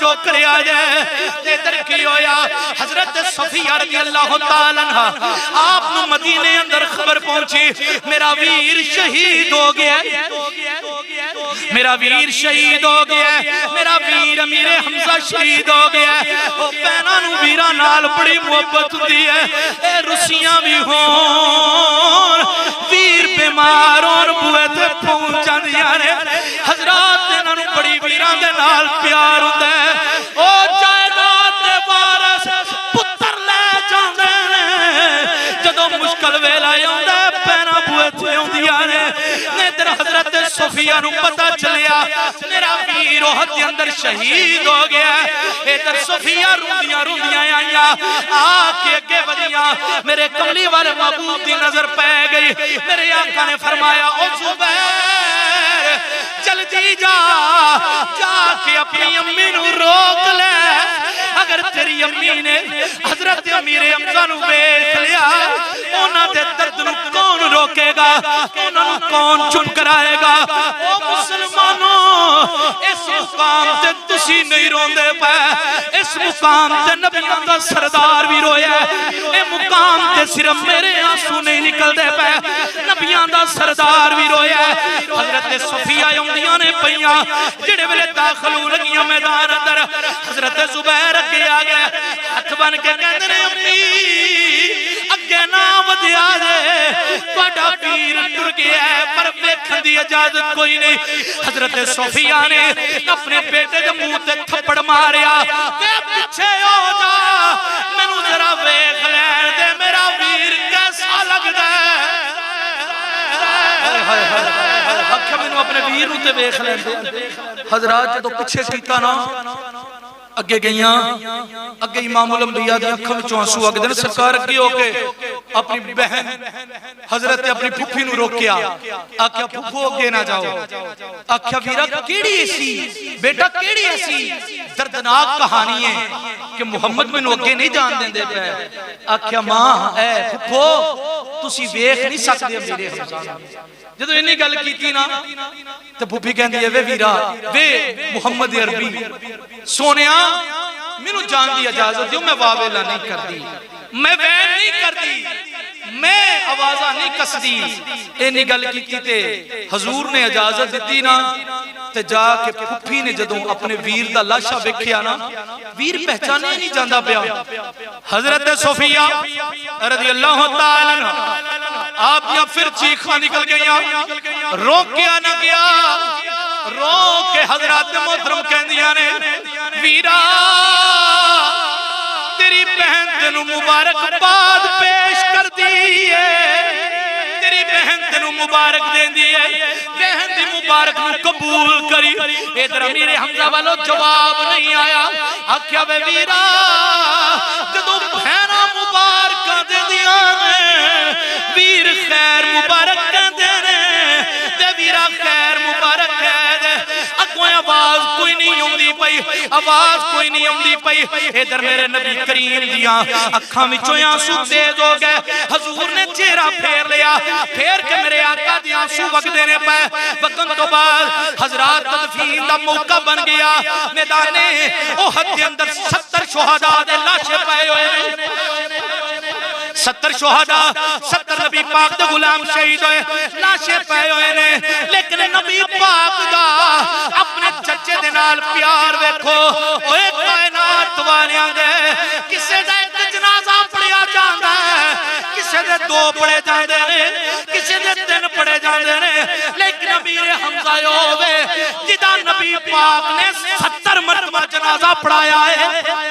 ٹوکرے آ جائے ادھر کی ہویا حضرت صفیہ رضی اللہ تعالیٰ عنہ آپ نو مدینے اندر خبر پہنچی میرا ویر شہید ہو گیا میرا ویر شہید ہو گیا میرا ویر امیر حمزہ شہید ہو گیا وہ پہنا نو ویرہ نال بڑی محبت دی ہے اے رسیاں بھی ہون ویر بیمار اور بوئے تھے پہنچ جاندیاں نے حضرات انہوں نے بڑی ویران دے نال پیار ہوتا ہے او جائیداد دے وارث پتر لے جاندے نے جدو مشکل ویلا ہوتا ہے پینا بوئے تھے ہوندیاں نے ادھر حضرت صفیہ نو پتہ چلیا میرا ویر احد کے اندر شہید ہو گیا ادھر صفیہ روندیاں آئیاں آکے اگے ودیاں میرے کملی والے محبوب دی نظر پہ گئی میرے آقا نے فرمایا او زبیر جلدی جا کے اپنی امی نو روک لے اگر تیری امی نے حضرت امیر حمزہ نو ویکھ لیا انہاں دے درد نو کون روکے گا انہاں نو کون چن کرائے گا او مسلمانوں اس مقام تے تسی نہیں روندے پے اس مقام تے نبیوں دا سردار بھی رویا اے مقام تے صرف میرے آنسو نہیں نکل دے پے نبیوں دا سردار بھی رویا حضرت صفیہ یوندیاں نے پئیاں جڑے ویلے داخلو لگیاں میدان اندر حضرت زبیر اگے آ گیا ہاتھ بن کے کہندے نے امی اگے نہ ودیا جے تہاڈا پیر ٹر گیا ہے پر ویکھن دی اجازت کوئی نہیں حضرت صفیہ نے اپنے بیٹے دے منہ تے تھپڑ ماریا کہ پیچھے ہو جا مینوں ذرا ویکھ لین دے میرا ویر کیسا لگدا ہے آکھیا مینوں اپنے ویر نوں تے ویکھ لین دے حضرات جدوں پیچھے کیتا نا اگے گئیاں اگے امام الانبیاء دی اکھاں وچوں آنسو اگدے نے سرکار اگے ہو کے اپنی بہن حضرت اپنی پھپھی نو روکیا آکھیا پھپھو اگے نہ جاؤ آکھیا ویرا کیڑی ایسی بیٹا کیڑی ایسی دردناک کہانی ہے کہ محمد مینوں اگے نہیں جان دیندے پے آکھیا ماں اے پھپھو تسی ویکھ نہیں سکدے میرے حمزہ جدو انہی گل کیتی نا تو پھپھی کہندی ہے وے ویرا وے محمد عربی سونیا مینوں جان دی اجازت دیو میں واویلا نہیں کر دی میں وین نہیں کر دی میں آوازہ نہیں کس دی انہی گل کیتی تے حضور نے اجازت دیتی نا تے جا کے پھپھی نے جدوں اپنے ویر دا لاشا ویکھیا نا ویر پہچانے نہیں جاندا پیا حضرت صفیہ رضی اللہ تعالی عنہ آپ یہاں پھر چیخاں نکل گئیاں روکیا نہ گیا روک کے حضرات محترم کہندیاں نے ویرا تیری بہن تینو مبارک باد پیش کر دیئے تیری بہن تینو مبارک دین دیئے بہن دی مبارک نو قبول کری ادھر امیر حمزہ والو جواب نہیں آیا آکھیا بے ویرا جدو بہنہ مبارکہ دے دیا ویر خیر مبارک کہندے نے تے ویرا خیر مبارک کہہ دے اگوں آواز کوئی نہیں ہوندی پئی آواز کوئی نہیں ہوندی پئی ادھر میرے نبی کریم دیاں اکھاں وچوں آنسو تیز ہو گئے حضور نے چہرہ پھیر لیا پھیر کے میرے آقا دی آنسو وگدے نے پے وگن تو بعد حضرات تدفین دا موقع بن گیا میدان احد کے اندر 70 شہداء دے لاشے پائے ہوئے 70 شہداء 70 نبی پاک دے غلام شہید ہوئے لاشے پائے ہوئے نے لیکن نبی پاک دا اپنے چچے دے نال پیار ویکھو اوے کائنات والیاں دے کسے دا ایک جنازہ پڑیا جاندا ہے کسے دے 2 پڑے جاندے نے کسے دے 3 پڑے جاندے نے لیکن امیر حمزہ ہوے جدا نبی پاک نے 70 مرتبہ جنازہ پڑھایا ہے